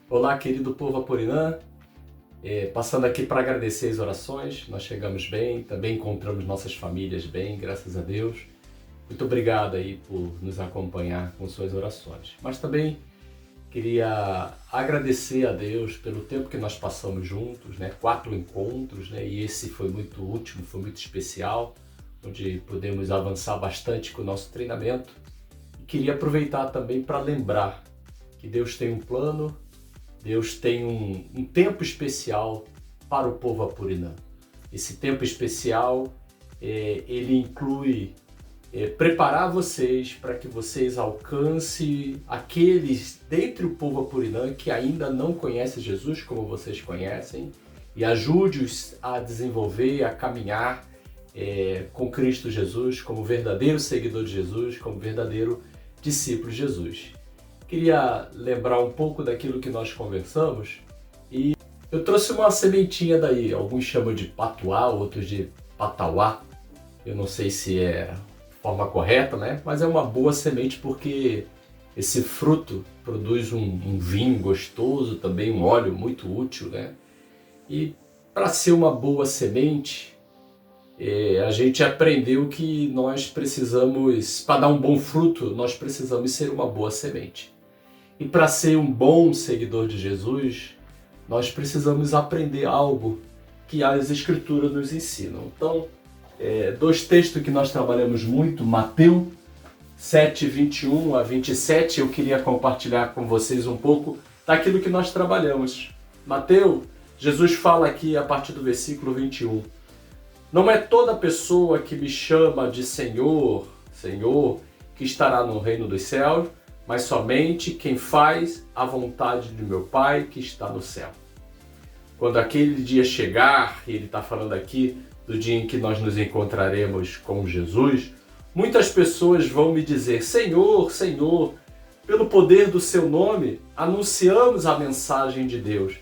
Olá, querido povo Aporinã, passando aqui para agradecer as orações. Nós chegamos bem, também encontramos nossas famílias bem, graças a Deus. Muito obrigado aí por nos acompanhar com suas orações. Mas também queria agradecer a Deus pelo tempo que nós passamos juntos, 4 encontros, e esse foi muito último, foi muito especial, onde pudemos avançar bastante com o nosso treinamento. E queria aproveitar também para lembrar que Deus tem um plano, Deus tem um tempo especial para o povo Aporinã. Esse tempo especial, ele inclui preparar vocês para que vocês alcancem aqueles dentre o povo Aporinã que ainda não conhece Jesus como vocês conhecem e ajude-os a desenvolver, a caminhar com Cristo Jesus como verdadeiro seguidor de Jesus, como verdadeiro discípulo de Jesus. Queria lembrar um pouco daquilo que nós conversamos e eu trouxe uma sementinha daí, alguns chamam de patuá, outros de patauá, eu não sei se é a forma correta, mas é uma boa semente porque esse fruto produz um vinho gostoso, também um óleo muito útil, E para ser uma boa semente, a gente aprendeu que nós precisamos, para dar um bom fruto, nós precisamos ser uma boa semente. E para ser um bom seguidor de Jesus, nós precisamos aprender algo que as Escrituras nos ensinam. Então, 2 textos que nós trabalhamos muito, Mateus 7, 21 a 27, eu queria compartilhar com vocês um pouco daquilo que nós trabalhamos. Mateus, Jesus fala aqui a partir do versículo 21. Não é toda pessoa que me chama de Senhor, Senhor, que estará no reino dos céus, mas somente quem faz a vontade de meu Pai que está no céu. Quando aquele dia chegar, e ele está falando aqui do dia em que nós nos encontraremos com Jesus, muitas pessoas vão me dizer, Senhor, Senhor, pelo poder do seu nome, anunciamos a mensagem de Deus.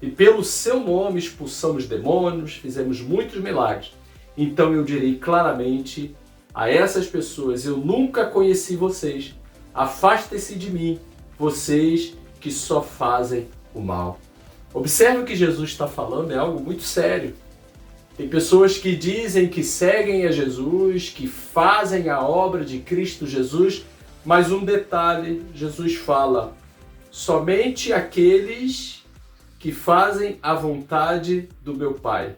E pelo seu nome expulsamos demônios, fizemos muitos milagres. Então eu direi claramente a essas pessoas, eu nunca conheci vocês. Afastem-se de mim, vocês que só fazem o mal. Observe o que Jesus está falando, é algo muito sério. Tem pessoas que dizem que seguem a Jesus, que fazem a obra de Cristo Jesus, mas um detalhe, Jesus fala, somente aqueles que fazem a vontade do meu Pai,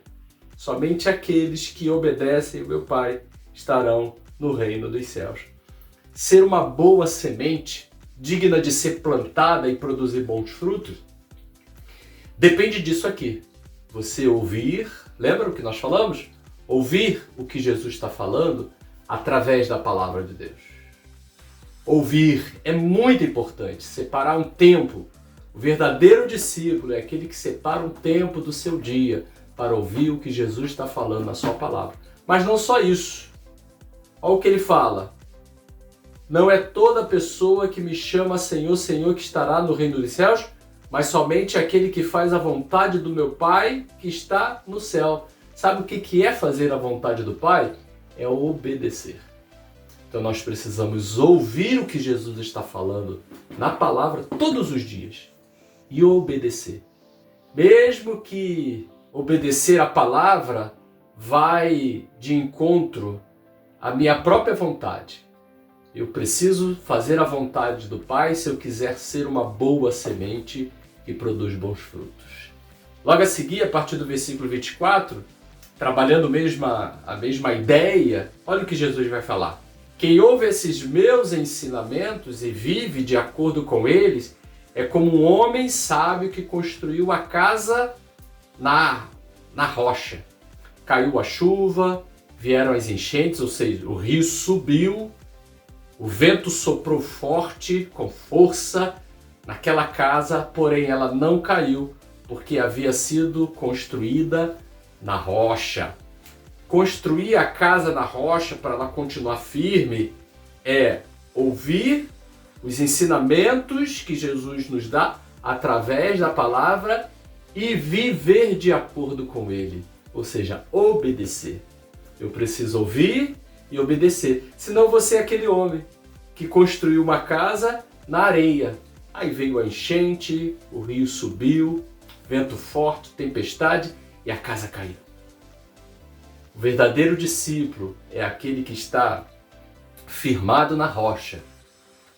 somente aqueles que obedecem ao meu Pai estarão no reino dos céus. Ser uma boa semente, digna de ser plantada e produzir bons frutos, depende disso aqui. Você ouvir, lembra o que nós falamos? Ouvir o que Jesus está falando através da palavra de Deus. Ouvir é muito importante, separar um tempo. O verdadeiro discípulo é aquele que separa um tempo do seu dia para ouvir o que Jesus está falando na sua palavra. Mas não só isso. Olha o que ele fala. Não é toda pessoa que me chama Senhor, Senhor que estará no reino dos céus, mas somente aquele que faz a vontade do meu Pai que está no céu. Sabe o que é fazer a vontade do Pai? É obedecer. Então nós precisamos ouvir o que Jesus está falando na palavra todos os dias e obedecer. Mesmo que obedecer a palavra vai de encontro à minha própria vontade. Eu preciso fazer a vontade do Pai se eu quiser ser uma boa semente que produz bons frutos. Logo a seguir, a partir do versículo 24, trabalhando a mesma ideia, olha o que Jesus vai falar. Quem ouve esses meus ensinamentos e vive de acordo com eles, é como um homem sábio que construiu a casa na rocha. Caiu a chuva, vieram as enchentes, ou seja, o rio subiu, o vento soprou forte, com força, naquela casa, porém ela não caiu, porque havia sido construída na rocha. Construir a casa na rocha para ela continuar firme é ouvir os ensinamentos que Jesus nos dá através da palavra e viver de acordo com ele, ou seja, obedecer. Eu preciso ouvir e obedecer, senão você é aquele homem que construiu uma casa na areia. Aí veio a enchente, o rio subiu, vento forte, tempestade e a casa caiu. O verdadeiro discípulo é aquele que está firmado na rocha.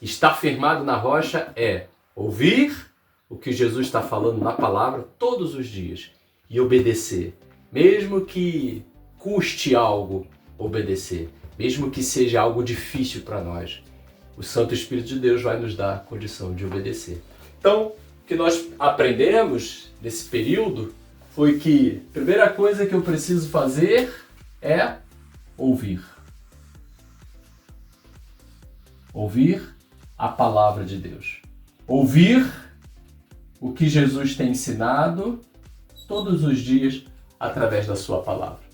Estar firmado na rocha é ouvir o que Jesus está falando na palavra todos os dias e obedecer, mesmo que custe algo obedecer, mesmo que seja algo difícil para nós. O Santo Espírito de Deus vai nos dar a condição de obedecer. Então, o que nós aprendemos nesse período foi que a primeira coisa que eu preciso fazer é ouvir. Ouvir a palavra de Deus. Ouvir o que Jesus tem ensinado todos os dias através da sua palavra.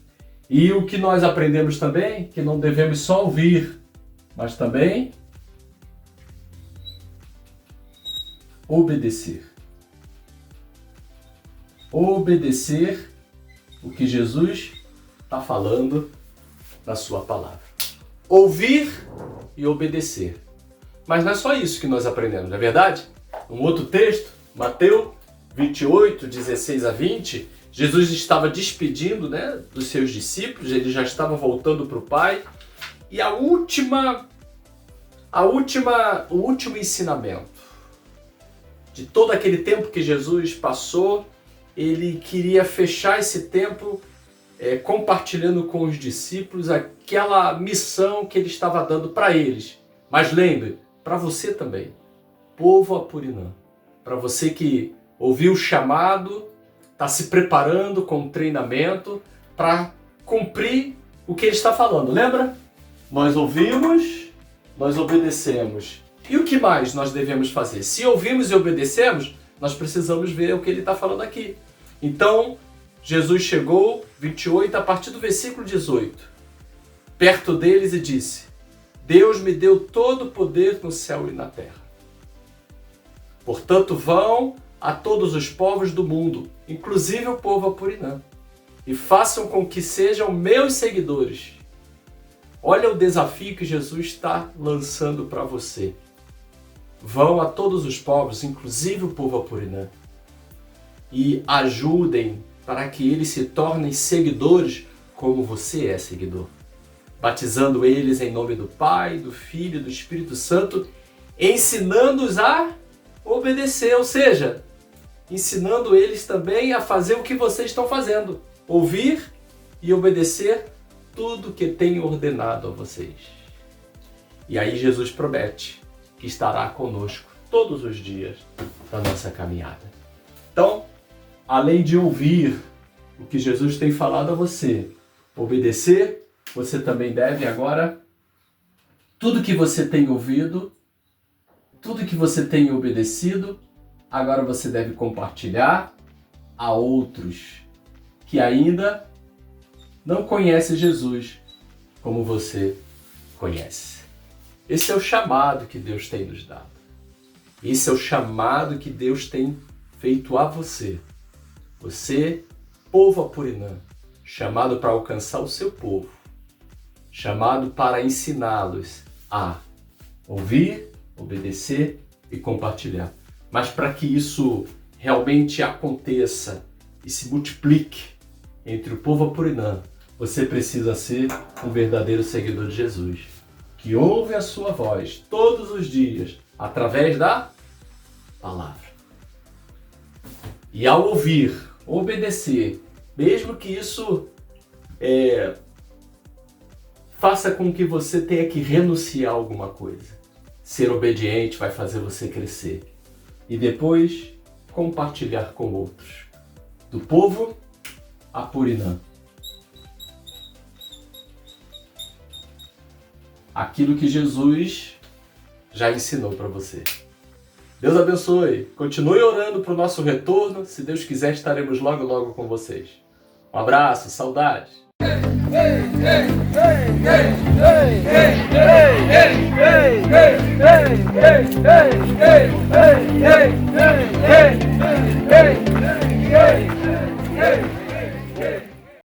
E o que nós aprendemos também, que não devemos só ouvir, mas também obedecer. Obedecer o que Jesus está falando na sua palavra. Ouvir e obedecer. Mas não é só isso que nós aprendemos, não é verdade? Um outro texto, Mateus 28, 16 a 20, Jesus estava despedindo, dos seus discípulos, eles já estavam voltando para o Pai. E o último ensinamento de todo aquele tempo que Jesus passou, ele queria fechar esse tempo compartilhando com os discípulos aquela missão que ele estava dando para eles. Mas lembre, para você também, povo Apurinã, para você que ouviu o chamado, está se preparando com treinamento para cumprir o que ele está falando. Lembra? Nós ouvimos, nós obedecemos. E o que mais nós devemos fazer? Se ouvimos e obedecemos, nós precisamos ver o que ele está falando aqui. Então, Jesus chegou, 28, a partir do versículo 18, perto deles e disse: Deus me deu todo o poder no céu e na terra. Portanto, vão a todos os povos do mundo, inclusive o povo Apurinã, e façam com que sejam meus seguidores. Olha o desafio que Jesus está lançando para você. Vão a todos os povos, inclusive o povo Apurinã, e ajudem para que eles se tornem seguidores como você é seguidor, batizando eles em nome do Pai, do Filho e do Espírito Santo, ensinando-os a obedecer, ou seja, ensinando eles também a fazer o que vocês estão fazendo, ouvir e obedecer tudo que tenho ordenado a vocês. E aí Jesus promete que estará conosco todos os dias da nossa caminhada. Então, além de ouvir o que Jesus tem falado a você, obedecer, você também deve agora, tudo que você tem ouvido, tudo que você tem obedecido, agora você deve compartilhar a outros que ainda não conhecem Jesus como você conhece. Esse é o chamado que Deus tem nos dado. Esse é o chamado que Deus tem feito a você. Você, povo Apurinã, chamado para alcançar o seu povo, chamado para ensiná-los a ouvir, obedecer e compartilhar. Mas para que isso realmente aconteça e se multiplique entre o povo Apurinã, você precisa ser um verdadeiro seguidor de Jesus, que ouve a sua voz todos os dias através da palavra. E ao ouvir, obedecer, mesmo que isso faça com que você tenha que renunciar a alguma coisa, ser obediente vai fazer você crescer. E depois compartilhar com outros. Do povo Apurinã. Aquilo que Jesus já ensinou para você. Deus abençoe. Continue orando para o nosso retorno. Se Deus quiser, estaremos logo, logo com vocês. Um abraço, saudades. Hey! ei,